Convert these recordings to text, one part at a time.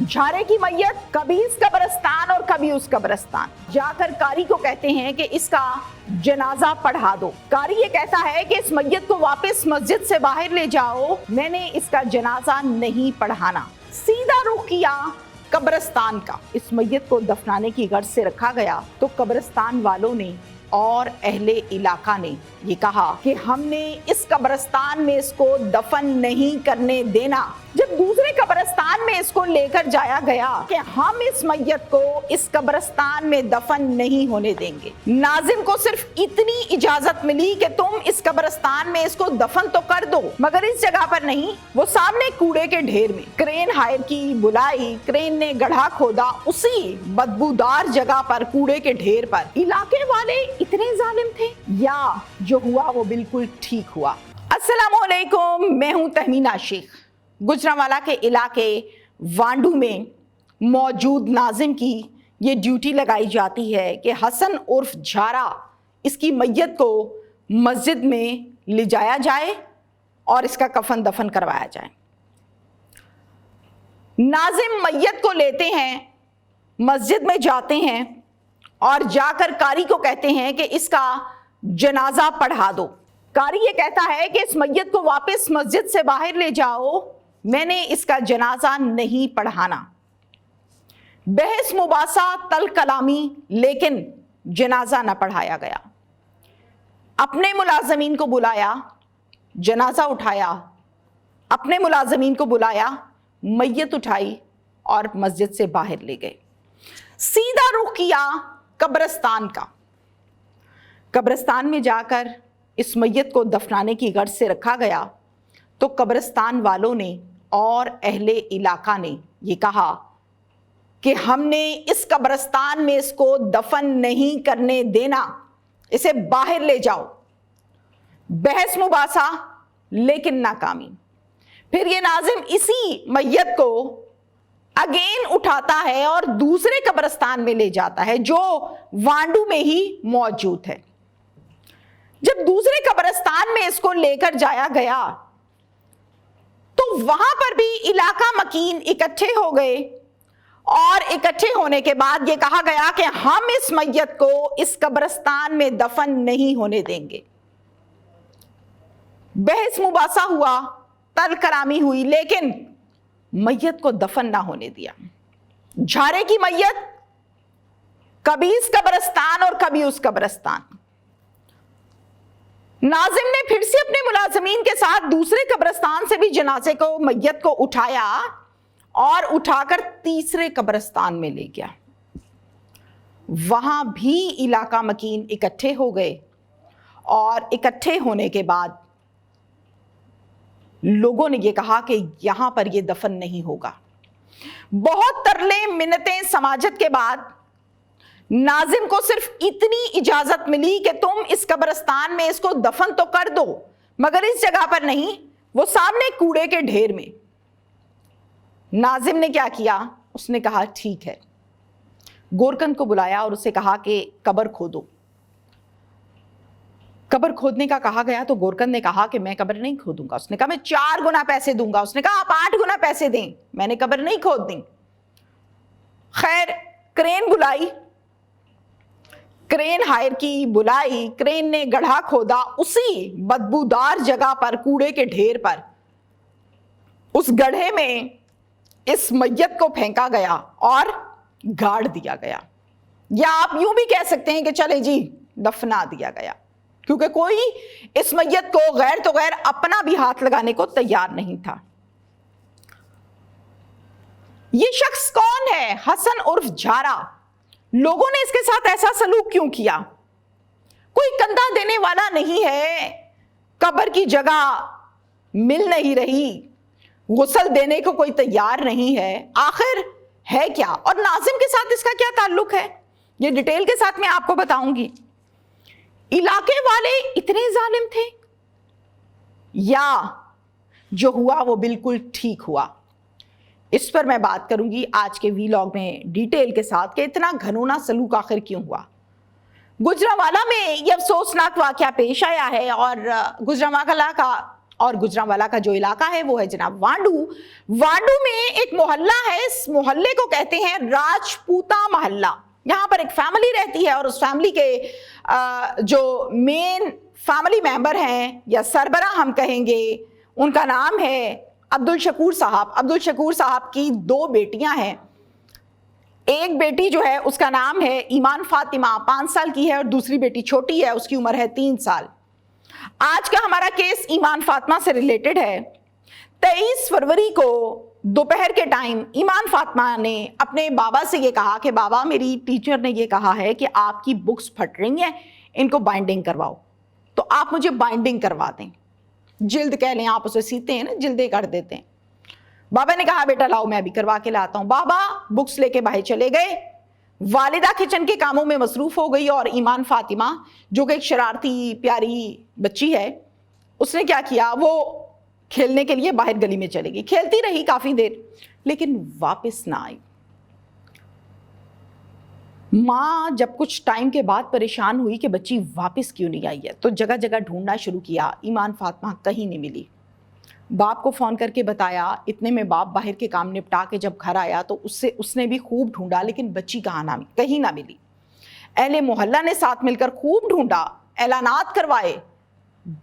جھارے کی میت کبھی اس قبرستان اور کبھی اس قبرستان، جا کر قاری کو کہتے ہیں کہ اس کا جنازہ پڑھا دو۔ قاری یہ کہتا ہے کہ اس میت کو واپس مسجد سے باہر لے جاؤ، میں نے اس کا جنازہ نہیں پڑھانا۔ سیدھا رخ کیا قبرستان کا۔ اس میت کو دفنانے کی غرض سے رکھا گیا تو قبرستان والوں نے اور اہل علاقہ نے یہ کہا کہ ہم نے اس قبرستان میں اس کو دفن نہیں کرنے دینا۔ جب دوسرے قبرستان میں اس کو لے کر جایا گیا کہ ہم اس میت کو اس قبرستان میں دفن نہیں ہونے دیں گے۔ ناظم کو صرف اتنی اجازت ملی کہ تم اس قبرستان میں اس کو دفن تو کر دو، مگر اس جگہ پر نہیں، وہ سامنے کوڑے کے ڈھیر میں۔ کرین ہائر کی بلائی، کرین نے گڑھا کھودا اسی بدبودار جگہ پر، کوڑے کے ڈھیر پر۔ علاقے والے اتنے ظالم تھے یا جو ہوا وہ بالکل ٹھیک ہوا؟ السلام علیکم، میں ہوں تہمینہ شیخ۔ گجرانوالہ کے علاقے وانڈو میں موجود ناظم کی یہ ڈیوٹی لگائی جاتی ہے کہ حسن عرف جھارا، اس کی میت کو مسجد میں لے جایا جائے اور اس کا کفن دفن کروایا جائے۔ ناظم میت کو لیتے ہیں، مسجد میں جاتے ہیں اور جا کر قاری کو کہتے ہیں کہ اس کا جنازہ پڑھا دو۔ قاری یہ کہتا ہے کہ اس میت کو واپس مسجد سے باہر لے جاؤ، میں نے اس کا جنازہ نہیں پڑھانا۔ بحث مباحثہ، تل کلامی، لیکن جنازہ نہ پڑھایا گیا۔ اپنے ملازمین کو بلایا، جنازہ اٹھایا، اپنے ملازمین کو بلایا، میت اٹھائی اور مسجد سے باہر لے گئے۔ سیدھا رخ کیا قبرستان کا۔ قبرستان میں جا کر اس میت کو دفنانے کی غرض سے رکھا گیا تو قبرستان والوں نے اور اہل علاقہ نے یہ کہا کہ ہم نے اس قبرستان میں اس کو دفن نہیں کرنے دینا، اسے باہر لے جاؤ۔ بحث مباحثہ لیکن ناکامی۔ پھر یہ ناظم اسی میت کو اگین اٹھاتا ہے اور دوسرے قبرستان میں لے جاتا ہے جو وانڈو میں ہی موجود ہے۔ جب دوسرے قبرستان میں اس کو لے کر جایا گیا تو وہاں پر بھی علاقہ مکین اکٹھے ہو گئے اور اکٹھے ہونے کے بعد یہ کہا گیا کہ ہم اس میت کو اس قبرستان میں دفن نہیں ہونے دیں گے۔ بحث مباحثہ ہوا، تل کلامی ہوئی، لیکن میت کو دفن نہ ہونے دیا۔ جھارے کی میت کبھی اس قبرستان اور کبھی اس قبرستان۔ ناظم نے پھر سے اپنے ملازمین کے ساتھ دوسرے قبرستان سے بھی جنازے کو، میت کو اٹھایا اور اٹھا کر تیسرے قبرستان میں لے گیا۔ وہاں بھی علاقہ مکین اکٹھے ہو گئے اور اکٹھے ہونے کے بعد لوگوں نے یہ کہا کہ یہاں پر یہ دفن نہیں ہوگا۔ بہت ترلے منتیں سماجت کے بعد ناظم کو صرف اتنی اجازت ملی کہ تم اس قبرستان میں اس کو دفن تو کر دو، مگر اس جگہ پر نہیں، وہ سامنے کوڑے کے ڈھیر میں۔ ناظم نے کیا کیا؟ اس نے کہا ٹھیک ہے۔ گورکن کو بلایا اور اسے کہا کہ قبر کھودو۔ قبر کھودنے کا کہا گیا تو گورکن نے کہا کہ میں قبر نہیں کھودوں گا۔ اس نے کہا میں 4 گنا پیسے دوں گا۔ اس نے کہا آپ 8 گنا پیسے دیں، میں نے قبر نہیں کھود دی۔ خیر، کرین بلائی، کرین ہائر کی بلائی، کرین نے گڑھا کھودا اسی بدبودار جگہ پر، کوڑے کے ڈھیر پر۔ اس گڑھے میں اس میت کو پھینکا گیا اور گاڑ دیا گیا، یا آپ یوں بھی کہہ سکتے ہیں کہ چلے جی دفنا دیا گیا، کیونکہ کوئی اس میت کو غیر تو غیر اپنا بھی ہاتھ لگانے کو تیار نہیں تھا۔ یہ شخص کون ہے؟ حسن عرف جھارا۔ لوگوں نے اس کے ساتھ ایسا سلوک کیوں کیا؟ کوئی کندھا دینے والا نہیں ہے، قبر کی جگہ مل نہیں رہی، غسل دینے کو کوئی تیار نہیں ہے، آخر ہے کیا؟ اور ناظم کے ساتھ اس کا کیا تعلق ہے؟ یہ ڈیٹیل کے ساتھ میں آپ کو بتاؤں گی۔ علاقے والے اتنے ظالم تھے یا جو ہوا وہ بالکل ٹھیک ہوا؟ اس پر میں بات کروں گی آج کے ویلاگ میں ڈیٹیل کے ساتھ کہ اتنا گھنونا سلوک آخر کیوں ہوا۔ گجرانوالہ میں یہ افسوسناک واقعہ پیش آیا ہے اور گجرانوالہ کا اور گجرانوالا کا جو علاقہ ہے وہ ہے جناب وانڈو. وانڈو میں ایک محلہ ہے, اس محلے کو کہتے ہیں راجپوتا محلہ. یہاں پر ایک فیملی رہتی ہے اور اس فیملی کے جو مین فیملی ممبر ہیں یا سربراہ ہم کہیں گے, ان کا نام ہے عبدالشکور صاحب. عبدالشکور صاحب کی 2 بیٹیاں ہیں. ایک بیٹی جو ہے اس کا نام ہے ایمان فاطمہ, 5 سال کی ہے, اور دوسری بیٹی چھوٹی ہے, اس کی عمر ہے 3 سال. آج کا ہمارا کیس ایمان فاطمہ سے ریلیٹڈ ہے. 23 فروری کو دوپہر کے ٹائم ایمان فاطمہ نے اپنے بابا سے یہ کہا کہ بابا میری ٹیچر نے یہ کہا ہے کہ آپ کی بکس پھٹ رہی ہیں, ان کو بائنڈنگ کرواؤ, تو آپ مجھے بائنڈنگ کروا دیں. جلد کہہ لیں, آپ اسے سیتے ہیں نا, جلدیں کر دیتے ہیں. بابا نے کہا بیٹا لاؤ میں ابھی کروا کے لاتا ہوں. بابا بکس لے کے باہر چلے گئے. والدہ کچن کے کاموں میں مصروف ہو گئی, اور ایمان فاطمہ جو کہ ایک شرارتی پیاری بچی ہے, اس نے کیا کیا, وہ کھیلنے کے لیے باہر گلی میں چلے گئی. کھیلتی رہی کافی دیر لیکن واپس نہ آئی. ماں جب کچھ ٹائم کے بعد پریشان ہوئی کہ بچی واپس کیوں نہیں آئی ہے, تو جگہ جگہ ڈھونڈنا شروع کیا. ایمان فاطمہ کہیں نہیں ملی. باپ کو فون کر کے بتایا. اتنے میں باپ باہر کے کام نپٹا کے جب گھر آیا تو اس نے بھی خوب ڈھونڈا, لیکن بچی کہاں نہ ملی, کہیں نہ ملی. اہل محلہ نے ساتھ مل کر خوب ڈھونڈا, اعلانات کروائے,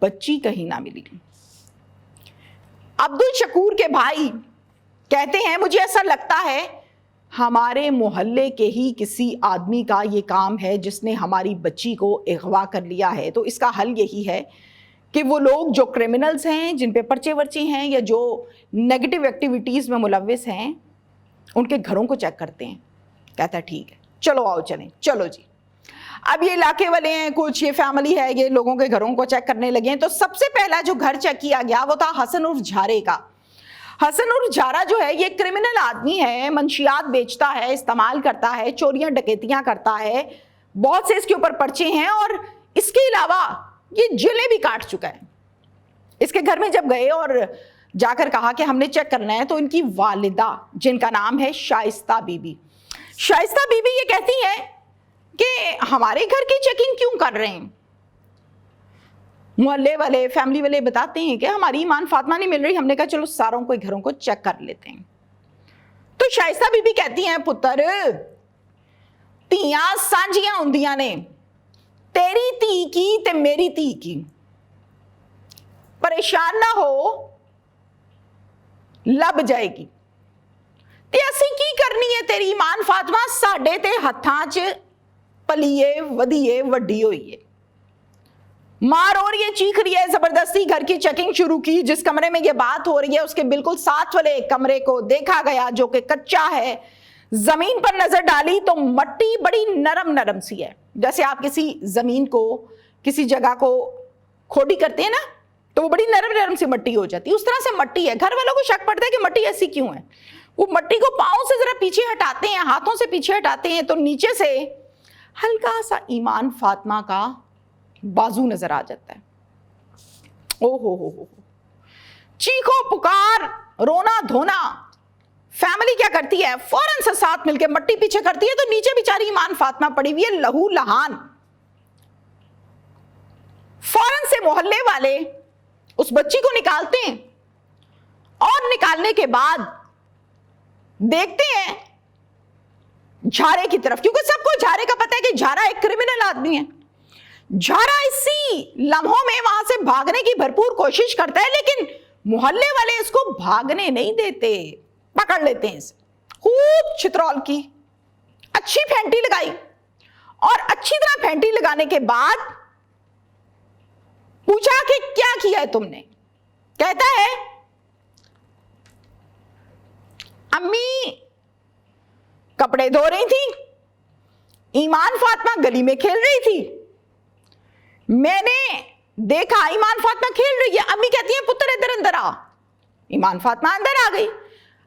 بچی کہیں نہ ملی. عبدالشکور کے بھائی کہتے ہیں مجھے ایسا لگتا ہے ہمارے محلے کے ہی کسی آدمی کا یہ کام ہے جس نے ہماری بچی کو اغوا کر لیا ہے. تو اس کا حل یہی ہے کہ وہ لوگ جو کرمنلز ہیں, جن پہ پرچے ورچے ہیں یا جو نیگیٹو ایکٹیویٹیز میں ملوث ہیں, ان کے گھروں کو چیک کرتے ہیں. کہتا ہے ٹھیک ہے چلو آؤ چلیں. چلو جی, اب یہ علاقے والے ہیں, کچھ یہ فیملی ہے, یہ لوگوں کے گھروں کو چیک کرنے لگے ہیں. تو سب سے پہلا جو گھر چیک کیا گیا وہ تھا حسن عرف جھارے کا. حسن عرف جھارا جو ہے یہ کرمنل آدمی ہے, منشیات بیچتا ہے, استعمال کرتا ہے, چوریاں ڈکیتیاں کرتا ہے, بہت سے اس کے اوپر پرچے ہیں, اور اس کے علاوہ یہ جیلیں بھی کاٹ چکا ہے. اس کے گھر میں جب گئے اور جا کر کہا کہ ہم نے چیک کرنا ہے, تو ان کی والدہ جن کا نام ہے شائستہ بی بی, شائستہ بی بی یہ کہتی ہے کہ ہمارے گھر کی چیکنگ کیوں کر رہے ہیں. محلے والے فیملی والے بتاتے ہیں کہ ہماری ایمان فاطمہ نہیں مل رہی. ہم نے کہا چلو ساروں کو گھروں کو چیک کر لیتے ہیں. تو شائستہ بی بی کہتی ہیں پتر تیاں سانجیاں ہوندیاں نے, تیری تی کی تے میری تی کی, پریشان نہ ہو لب جائے گی. تے اسی کی کرنی ہے تیری ایمان فاطمہ, ساڈے تے ہتھاں چ پلیے ودیے وڈی ہوئی ہے. مار اور یہ چیخ رہی ہے, زبردستی گھر کی چیکنگ شروع کی. جس کمرے میں یہ بات ہو رہی ہے اس کے بالکل ساتھ والے کمرے کو دیکھا گیا جو کہ کچا ہے. زمین پر نظر ڈالی تو مٹی بڑی نرم نرم سی ہے. جیسے آپ کسی زمین کو کسی جگہ کو کھوٹی کرتے ہیں نا, تو وہ بڑی نرم نرم سی مٹی ہو جاتی ہے, اس طرح سے مٹی ہے. گھر والوں کو شک پڑتا ہے کہ مٹی ایسی کیوں ہے. وہ مٹی کو پاؤں سے ذرا پیچھے ہٹاتے ہیں, ہاتھوں سے پیچھے ہٹاتے ہیں, تو نیچے سے ہلکا سا ایمان فاطمہ کا بازو نظر آ جاتا ہے. او ہو چیخو پکار, رونا دھونا. فیملی کیا کرتی ہے, فوراً سے ساتھ مل کے مٹی پیچھے کرتی ہے, تو نیچے بیچاری ایمان فاطمہ پڑی ہوئی ہے لہو لہان. فوراً سے محلے والے اس بچی کو نکالتے ہیں, اور نکالنے کے بعد دیکھتے ہیں جھارے کی طرف, کیونکہ سب کو جھارے کا پتہ ہے کہ جھارا ایک کرمنل آدمی ہے. جھارا اسی لمحوں میں وہاں سے بھاگنے کی بھرپور کوشش کرتا ہے, لیکن محلے والے اس کو بھاگنے نہیں دیتے, پکڑ لیتے ہیں اسے. خوب چھترول کی, اچھی پھینٹی لگائی, اور اچھی طرح پھینٹی لگانے کے بعد پوچھا کہ کیا کیا ہے تم نے. کہتا ہے امی کپڑے دھو رہی تھی, ایمان فاطمہ گلی میں کھیل رہی تھی, میں نے دیکھا ایمان فاطمہ کھیل رہی ہے. امی کہتی ہیں پتر ادھر اندر آ. ایمان فاطمہ اندر آ گئی.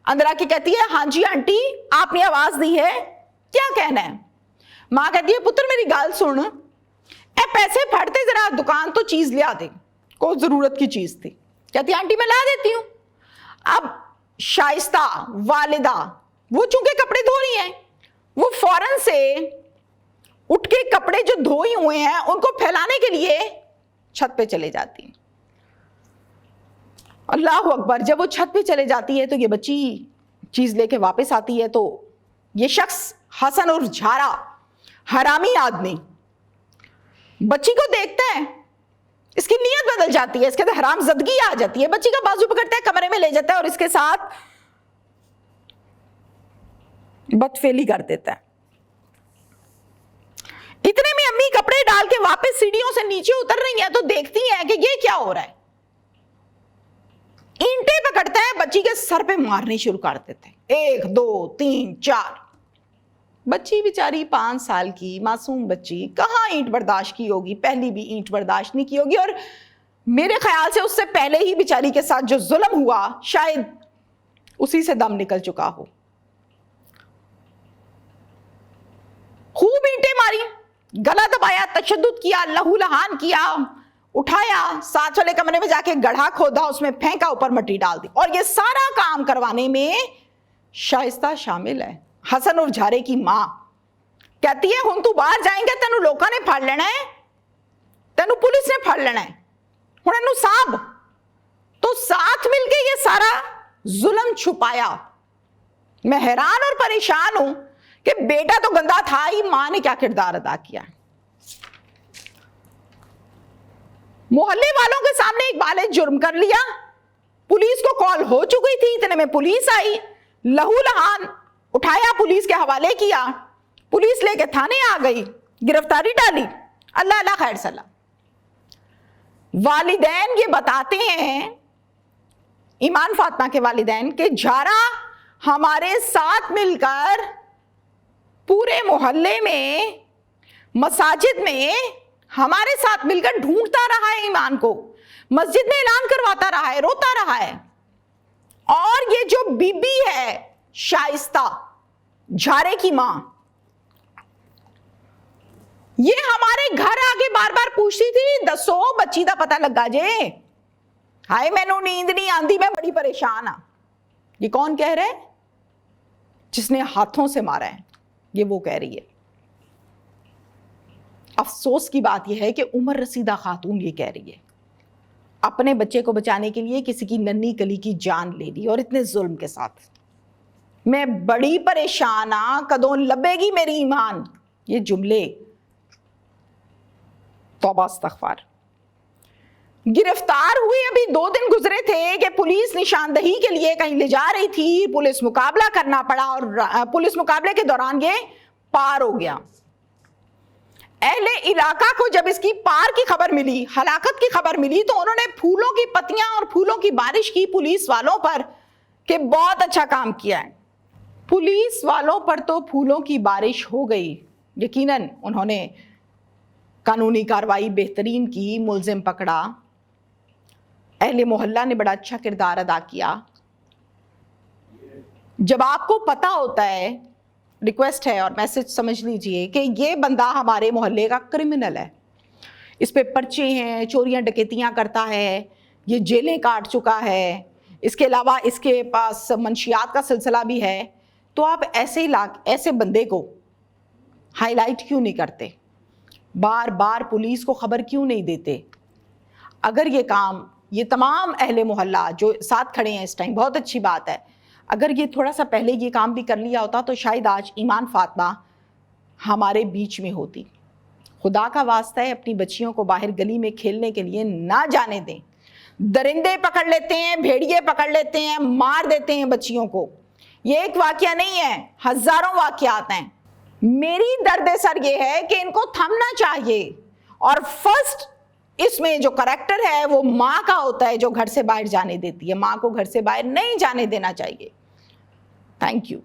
اندر آ کے کہتی ہے ہاں جی آنٹی آپ نے آواز دی ہے, کیا کہنا ہے. ماں کہتی ہے پتر میری گال سن, اے پیسے پھڑتے ذرا دکان تو چیز لیا دے, کوئی ضرورت کی چیز تھی. کہتی آنٹی میں لا دیتی ہوں. اب شائستہ والدہ وہ چونکہ کپڑے دھو رہی ہیں, وہ فوراً سے اٹھ کے کپڑے جو دھوئے ہوئے ہیں ان کو پھیلانے کے لیے چھت پہ چلے جاتی ہیں. اللہ اکبر. جب وہ چھت پہ چلے جاتی ہے تو یہ بچی چیز لے کے واپس آتی ہے تو یہ شخص حسن اور جھارا حرامی آدمی بچی کو دیکھتا ہے, اس کی نیت بدل جاتی ہے, اس کے اندر حرام زدگی آ جاتی ہے, بچی کا بازو پکڑتا ہے, کمرے میں لے جاتا ہے اور اس کے ساتھ بدفعلی کر دیتا ہے. اتنے میں امی کپڑے ڈال کے واپس سیڑھیوں سے نیچے اتر رہی ہیں تو دیکھتی ہیں کہ یہ کیا ہو رہا ہے. اینٹیں پکڑتا ہے, بچی کے سر پہ مارنے شروع کر دیتے ہیں, 1 2 3 4. بچی بیچاری 5 سال کی معصوم بچی کہاں اینٹ برداشت کی ہوگی, پہلی بھی اینٹ برداشت نہیں کی ہوگی, اور میرے خیال سے اس سے پہلے ہی بیچاری کے ساتھ جو ظلم ہوا شاید اسی سے دم نکل چکا ہو. خوب اینٹیں ماری, گلا دبایا, تشدد کیا, لہو لہان کیا, اٹھایا, ساتھ والے کمرے میں جا کے گڑھا کھودا, اس میں پھینکا, اوپر مٹی ڈال دی. اور یہ سارا کام کروانے میں شائستہ شامل ہے. حسن اور جھارے کی ماں کہتی ہے ہن تو باہر جائیں گے تینوں لوکاں نے پھڑ لینا ہے, تینوں پولیس نے پھڑ لینا ہے, ہن اینوں صاحب. تو ساتھ مل کے یہ سارا ظلم چھپایا. میں حیران اور پریشان ہوں کہ بیٹا تو گندا تھا ہی, ماں نے کیا کردار ادا کیا. محلے والوں کے سامنے اقبال نے جرم کر لیا, پولیس کو کال ہو چکی تھی, اتنے میں پولیس آئی, لہو لہان اٹھایا, پولیس کے حوالے کیا, پولیس لے کے تھانے آ گئی, گرفتاری ڈالی. اللہ اللہ خیر سلام. والدین یہ بتاتے ہیں, ایمان فاطمہ کے والدین, کہ جھارا ہمارے ساتھ مل کر پورے محلے میں, مساجد میں ہمارے ساتھ مل کر ڈھونڈتا رہا ہے ایمان کو, مسجد میں اعلان کرواتا رہا ہے, روتا رہا ہے. اور یہ جو بی بی ہے شائستہ, جھارے کی ماں, یہ ہمارے گھر آگے بار بار پوچھتی تھی دسو بچی دا پتہ لگا جے, ہائے مینوں نیند نہیں آندی, میں بڑی پریشان ہاں. یہ کون کہہ رہے, جس نے ہاتھوں سے مارا ہے, یہ وہ کہہ رہی ہے. افسوس کی بات یہ ہے کہ عمر رسیدہ خاتون یہ کہہ رہی ہے, اپنے بچے کو بچانے کے لیے کسی کی ننھی کلی کی جان لے لی, اور اتنے ظلم کے ساتھ. میں بڑی پریشان ہاں, کدوں لبے گی میری ایمان. یہ جملے توبہ استغفار. گرفتار ہوئے ابھی 2 دن گزرے تھے کہ پولیس نشاندہی کے لیے کہیں لے جا رہی تھی, پولیس مقابلہ کرنا پڑا, اور پولیس مقابلے کے دوران یہ پار ہو گیا. اہل علاقہ کو جب اس کی پار کی خبر ملی, ہلاکت کی خبر ملی, تو انہوں نے پھولوں کی پتیاں اور پھولوں کی بارش کی پولیس والوں پر کہ بہت اچھا کام کیا ہے. پولیس والوں پر تو پھولوں کی بارش ہو گئی, یقیناً انہوں نے قانونی کارروائی بہترین کی, ملزم پکڑا, اہل محلہ نے بڑا اچھا کردار ادا کیا. جب آپ کو پتا ہوتا ہے, ریکویسٹ ہے اور میسج سمجھ لیجئے کہ یہ بندہ ہمارے محلے کا کرمنل ہے, اس پہ پرچے ہیں, چوریاں ڈکیتیاں کرتا ہے, یہ جیلیں کاٹ چکا ہے, اس کے علاوہ اس کے پاس منشیات کا سلسلہ بھی ہے, تو آپ ایسے بندے کو ہائی لائٹ کیوں نہیں کرتے, بار بار پولیس کو خبر کیوں نہیں دیتے؟ اگر یہ کام یہ تمام اہل محلہ جو ساتھ کھڑے ہیں اس ٹائم, بہت اچھی بات ہے, اگر یہ تھوڑا سا پہلے یہ کام بھی کر لیا ہوتا تو شاید آج ایمان فاطمہ ہمارے بیچ میں ہوتی. خدا کا واسطہ ہے اپنی بچیوں کو باہر گلی میں کھیلنے کے لیے نہ جانے دیں. درندے پکڑ لیتے ہیں, بھیڑیے پکڑ لیتے ہیں, مار دیتے ہیں بچیوں کو. یہ ایک واقعہ نہیں ہے, ہزاروں واقعات ہیں. میری درد سر یہ ہے کہ ان کو تھمنا چاہیے, اور فرسٹ اس میں جو کریکٹر ہے وہ ماں کا ہوتا ہے جو گھر سے باہر جانے دیتی ہے. ماں کو گھر سے باہر نہیں جانے دینا چاہیے. Thank you.